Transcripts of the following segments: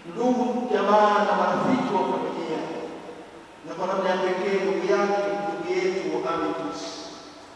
ndugu, jamaa na marafiki wa familia, na kwa namna ya pekee ndugu yake, ndugu yetu Amitus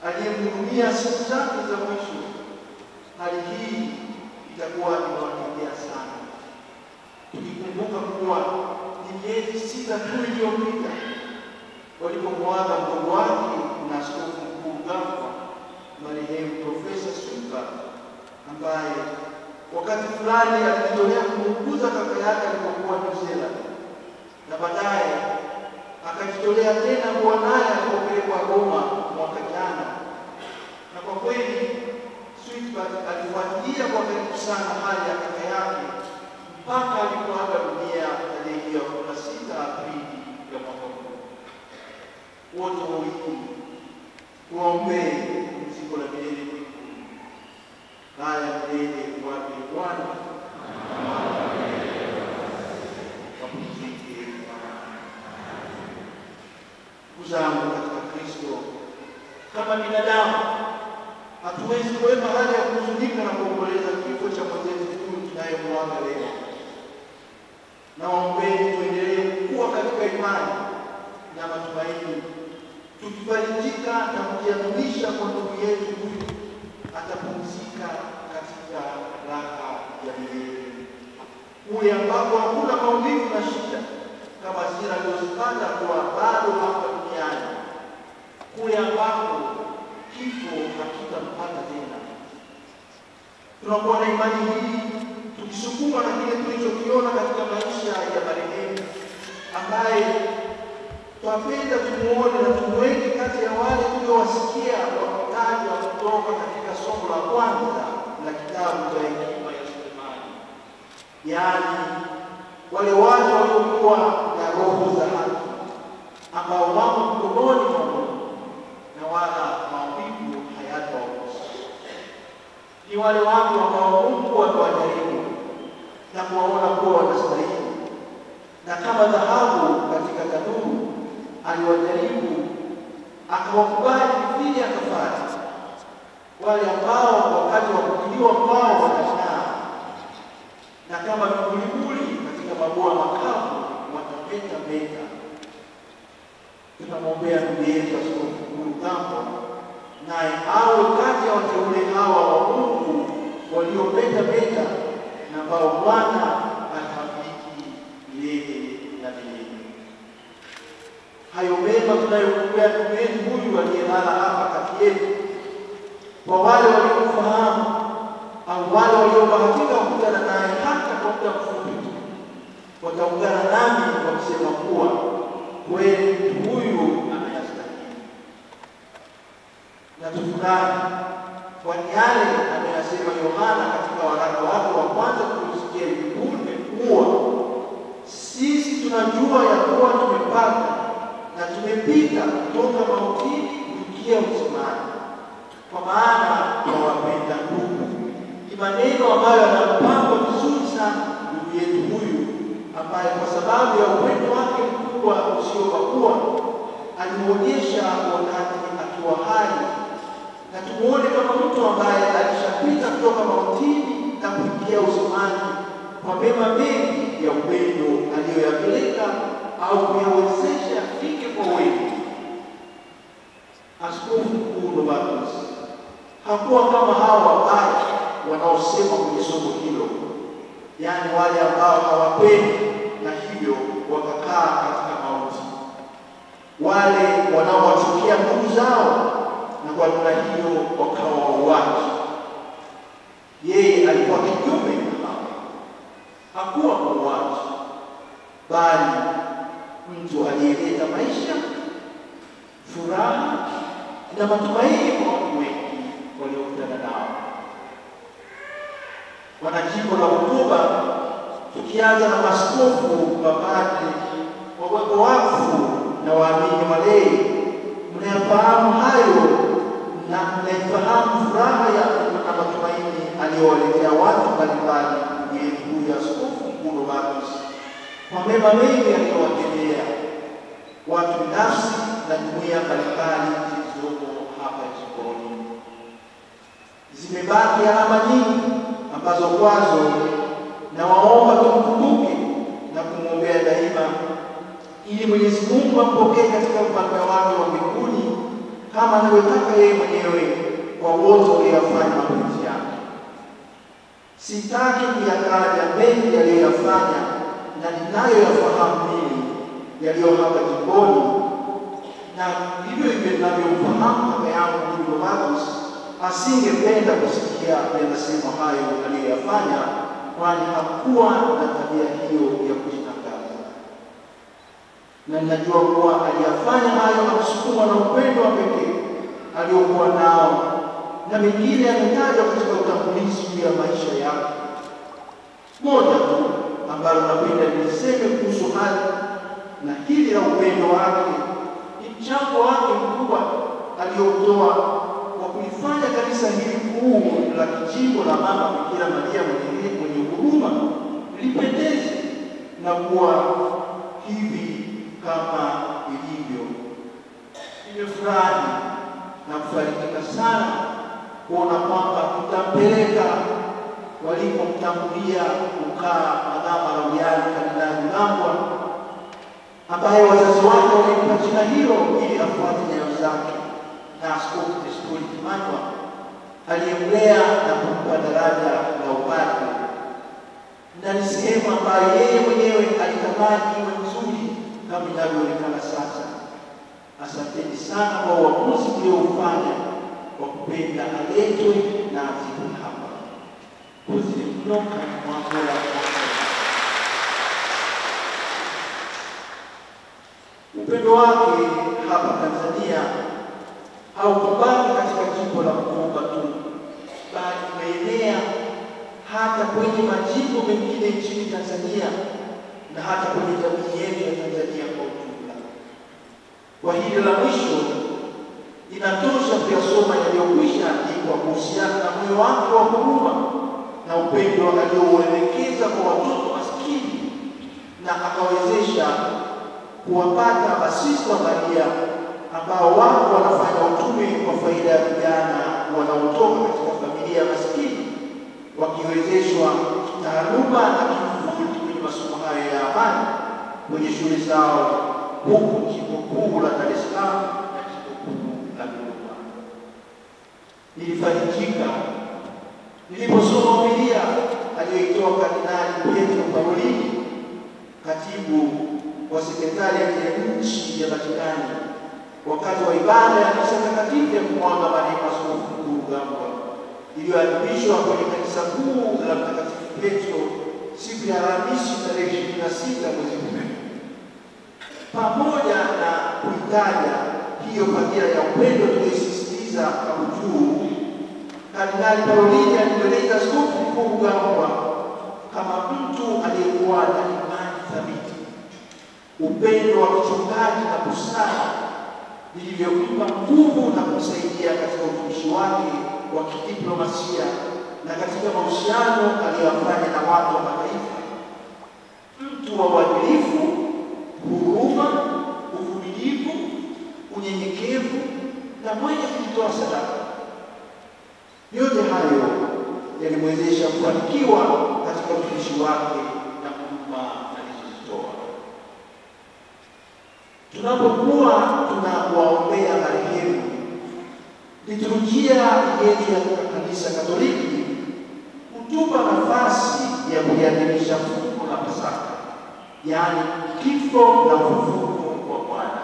aliyemhudumia siku zake za mwisho. Hali hii itakuwa inawatendea sana, tukikumbuka kuwa ni miezi 6 tu iliyopita walipomwaga mdogo wake na askofu mkuu Ghafwa marehemu Profesa Suka, ambaye wakati fulani alijitolea kumuuguza kaka yake alipokuwa New Zealand, na baadaye akajitolea tena mwanaye alipopelekwa Roma mwaka jana. Na kwa kweli Sweetbat alifuatilia kwa karibu sana hali ya kaka yake mpaka alipoaga dunia tarehe 16 Aprili ya mwaka huu. Wote wawili tuombee pumziko la milele mbinguni. Haya milele wape Bwana wapumzike. Ndugu zangu katika Kristo, kama binadamu hatuwezi kuweka hali ya kuhuzunika na kuomboleza kifo cha mwenzetu huyu tunayemwaga leo. Na waombeni tuendelee kuwa katika imani na matumaini, tukifarijika na kujiaminisha kwa ndugu yetu huyu atapumzika katika raha ya milele, kule ambako hakuna maumivu na shida kama zile alizozipata kwa bado hapa duniani, kule ambako kifo hakitampata tena. Tunakuwa na imani hii tukisukuma na kile tulichokiona katika maisha ya marehemu, ambaye twapenda tumuone na tumweke kati ya wale tuliowasikia wakitajwa kutoka katika somo la kwanza la kitabu cha Hekima ya Sulemani, yaani wale watu waliokuwa na roho za haki, ambao wako mkononi mwa Mungu na wala maumivu hayatawagusa. Ni wale watu ambao Mungu amewajaribu na kuwaona kuwa wanastahili, na kama dhahabu katika tanuru aliwajaribu akawakubali vile akafanya. Wale ambao wakati wa kujiliwa kwao wanashangaa, na kama vivulivuli katika mabua makavu watapeta meta. Tunamwombea ndugu yetu Askofu Mkuu Ghafwa, naye awe kati ya wateule hawa wa Mungu waliopeta meta na ambao Bwana atabariki milele na milele. Hayo mema tunayokumbea ndugu yetu huyu aliyelala hapa kati yetu, kwa wale waliofahamu au wale waliobahatika kukutana naye hata kwa muda mfupi, wataungana nami wakisema kuwa kweli mtu huyu anayastahili. Na tufurahi kwa yale anayosema Yohana katika waraka wake wa kwanza tulisikia hivi punde, kuwa sisi tunajua ya kuwa tumepata na tumepita kutoka mautini kuingia uzimani, kwa maana tunawapenda ndugu. Ni maneno ambayo yanampangwa vizuri sana ndugu yetu huyu, ambaye kwa sababu ya upendo wake mkubwa usiobagua alimuonyesha wakati akiwa hai, na tumuone kama mtu ambaye alishapita kutoka mautini na kuingia uzimani kwa mema mengi ya upendo aliyoyapeleka au kuyawezesha afike kwa wengi. Askofu Mkuu Novatus hakuwa kama hawa wabaya wanaosema kwenye somo hilo, yaani wale ambao hawapendi na hivyo wakakaa katika mauti, wale wanaowachukia ndugu zao na kwa namna hiyo wakawa wauaji. Yeye alikuwa kinyume na hao, hakuwa muuaji, bali mtu aliyeleta maisha, furaha na matumaini kwa watu wengi waliokutana nao. Wanajimbo la Bukoba, tukianza na maaskofu, mapadri, waweko wakfu na waamini walei, mnayafahamu hayo na mnaifahamu furaha na matumaini aliyowaletea watu mbalimbali yetu huyu Askofu Mkuu Novatus, kwa mema mengi aliyowatendea watu binafsi na jumuiya mbalimbali zilizoko hapa jimboni. Zimebaki alama nyingi ambazo kwazo na waomba tumkumbuke ufalme wake wa mbinguni kama anavyotaka yeye mwenyewe kwa wote waliyofanya mapenzi yake. Sitaki kuyataja mengi aliyoyafanya na ninayoyafahamu mimi yaliyo hapa jimboni, na hivyo hivyo ninavyomfahamu kaka yangu ndugu Marcus asingependa kusikia yanasema hayo aliyoyafanya, kwani hakuwa na tabia hiyo ya kujitangaza. Na ninajua kuwa aliyafanya hayo akusukuma na upendo wa pekee aliokuwa nao, na mengine yametajwa katika utangulizi ya maisha yake. Moja tu ambalo napenda niseme kuhusu hali na hili la upendo wake ni mchango wake mkubwa aliotoa kwa kulifanya kanisa hili kuu la kijimbo la Mama Bikira Maria mwenye huruma lipendeze na kuwa hivi kama ilivyo. Nimefurahi na kufarijika sana kuona kwamba tutampeleka walipomtangulia kukaa Mama Lauriani Kardinali Rugambwa, ambaye wazazi wake walimpa jina hilo ili afuate nyayo zake, na Askofu Testori Kimanywa aliyemlea na kumpa daraja la upadre, na ni sehemu ambayo yeye mwenyewe alitamani iwe nzuri kama inavyoonekana sasa. Asanteni sana kwa uamuzi mlioufanya wa kupenda aletwe na azikwe hapa. Kuzile mnoka mwakola upendo wake hapa Tanzania haukubaki katika jimbo la Bukoba tu, bali umeenea hata kwenye majimbo mengine nchini Tanzania na hata kwenye jamii yetu ya Tanzania kwa ujumla. Kwa hili la mwisho, inatosha kuyasoma yaliyokwisha andikwa kuhusiana na moyo wake wa huruma na upendo aliouelekeza kwa watoto maskini, na akawezesha kuwapata masista Maria ambao wako wanafanya utume kwa faida ya vijana wanaotoka katika familia maskini, wakiwezeshwa taaluma na kiufundi kwenye masomo hayo ya amani kwenye shule zao huku jimbo kuu la Dar es Salaam na jimbo kuu la Dodoma. Nilifarijika niliposoma homilia aliyoitoa Kardinali Pietro Parolini, katibu wa sekretariati ya nchi ya Vatikani, wakati wa ibada ya misa takatifu ya kumwaga marehemu Askofu Mkuu Rugambwa iliyoadhimishwa kwenye kanisa kuu la Mtakatifu Petro siku ya Alhamisi tarehe 26 mwezi Mei. Pamoja na kuitaja hiyo fadhila ya upendo tuliyosisitiza hapo juu, Kardinali Parolini alimweleza Askofu Mkuu Rugambwa kama mtu aliyekuwa na imani thabiti, upendo wa kichungaji na busara vilivyompa nguvu na kumsaidia katika utumishi wake wa kidiplomasia na katika mahusiano aliyofanya na watu wa mataifa. Mtu wa uadilifu, huruma, uvumilivu, unyenyekevu na mwenye kujitoa sadaka. Yote hayo yalimwezesha kufanikiwa katika utumishi wake na huduma alizozitoa. Tunapokuwa tunawaombea marehemu, liturujia yetu ya Kanisa Katoliki hutupa nafasi ya kuadhimisha fungu la Pasaka, yaani kifo na ufufuko wa Bwana.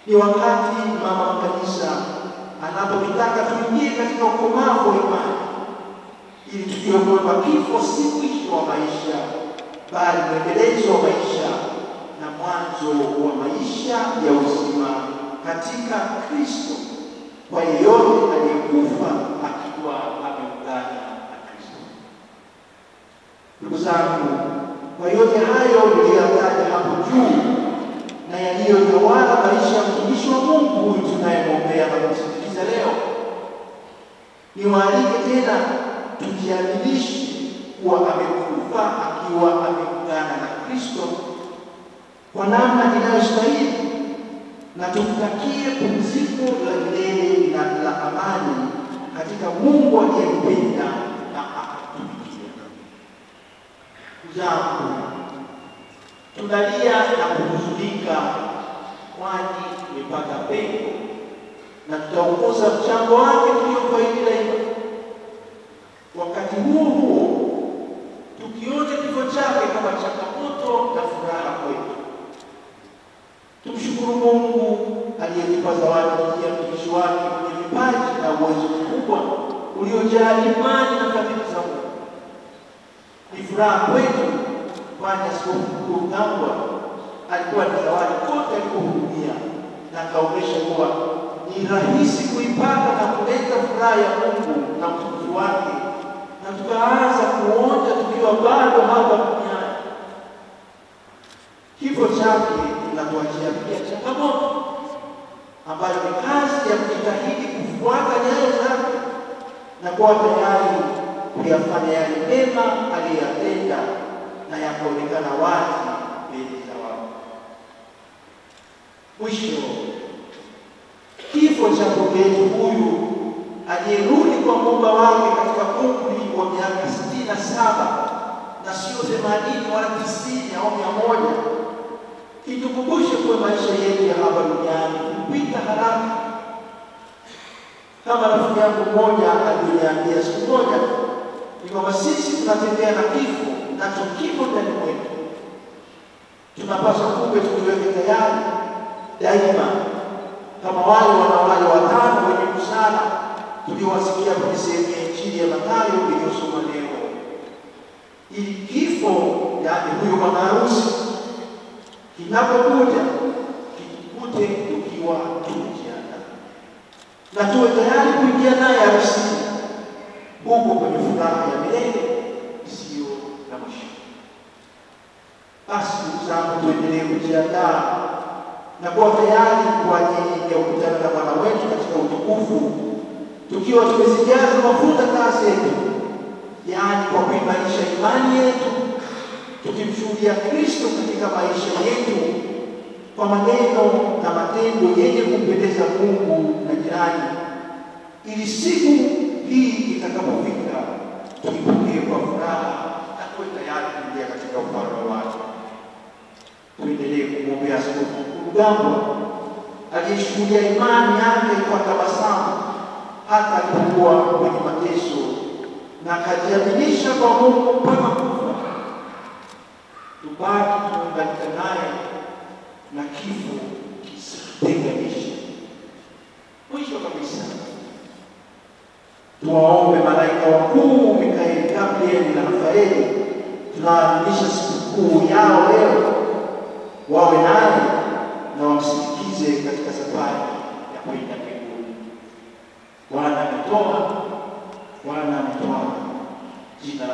Ni wakati Mama Kanisa anapotaka tuingie katika ukomavu wa imani, ili tujue kwamba kifo si mwisho wa maisha, bali mwendelezo wa maisha na mwanzo wa maisha ya uzima katika Kristo kwa yeyote aliyekufa akiwa ameungana na Kristo. Ndugu zangu, kwa yote hayo niliyotaja hapo juu na yaliyotawala maisha ya mtumishi wa Mungu huyu tunayemwombea na kumsindikiza leo, niwaalike tena tujiaminishe kuwa amekufa akiwa ameungana na Kristo kwa namna inayostahili, na tumtakie pumziko la milele na la amani katika Mungu aliyempenda na akatumikia. Ndugu zangu, tunalia na kuhuzunika kwani tumepata pengo na tutaongoza mchango wake tuliofaidi daima. Wakati huo tukiona kifo chake kama changamoto na furaha kwetu. Tumshukuru Mungu aliyetupa zawadi ya mtumishi wake mwenye vipaji na uwezo mkubwa uliojaa imani na fadhili za Mungu. Ni furaha kwetu kwani Askofu Mkuu Rugambwa alikuwa ni zawadi kote alipohudumia, na akaonyesha kuwa ni rahisi kuipata na kuleta furaha ya Mungu na mtumishi wake, na tukaanza kuonja tukiwa bado hapa duniani. Kifo chake kinatuachia pia changamoto ambayo ni kazi ya kujitahidi kufuata nyayo zake na kuwa tayari kuyafanya yale mema aliyotenda na yakaonekana wazi mbele za watu. Mwisho, kifo cha ndugu yetu huyu aliyerudi kwa Muumba wake katika umri wa miaka 67 na sio 80 wala 90 au 100, kitukumbushe kuwa maisha yetu ya hapa duniani hupita haraka. Kama rafiki yangu mmoja aliniambia siku moja, ni kwamba sisi tunatembea na kifo, nacho kifo ndani mwetu. Tunapaswa kumbe tujiweke tayari daima, kama wale wanawali watano wenye busara tuliowasikia kwenye sehemu ya Injili ya Mathayo iliyosoma leo, ili kifo, yaani huyo bwana harusi, kinapokuja kitukute tukiwa tumejiandaa na tuwe tayari kuingia naye harusini huko kwenye furaha ya milele isiyo na mwisho. Basi ndugu zangu, tuendelee kujiandaa na kuwa tayari kwa ajili ya kukutana na Bwana wetu katika utukufu, tukiwa tumezijaza mafuta taa zetu, yaani kwa kuimarisha imani yetu, tukimshuhudia Kristo katika maisha yetu kwa maneno na matendo yenye kumpendeza Mungu na jirani, ili siku hii itakapofika tuipokee kwa furaha na kuwa tayari kuingia katika ufalme wake. Tuendelee kumwombea Askofu Mkuu Rugambwa aliyeshuhudia imani yake kwa tabasamu hata alipokuwa kwenye mateso na akajiaminisha kwa Mungu mpaka kufa. Tubaki tumeunganika naye na kifo kisitenganishe. Mwisho kabisa, tuwaombe malaika wakuu Mikaeli, Gabrieli na Rafaeli, tunaadhimisha sikukuu yao leo, wawe naye na wamsindikize katika safari ya kwenda mbinguni. Bwana ametoa, Bwana ametoa, jina la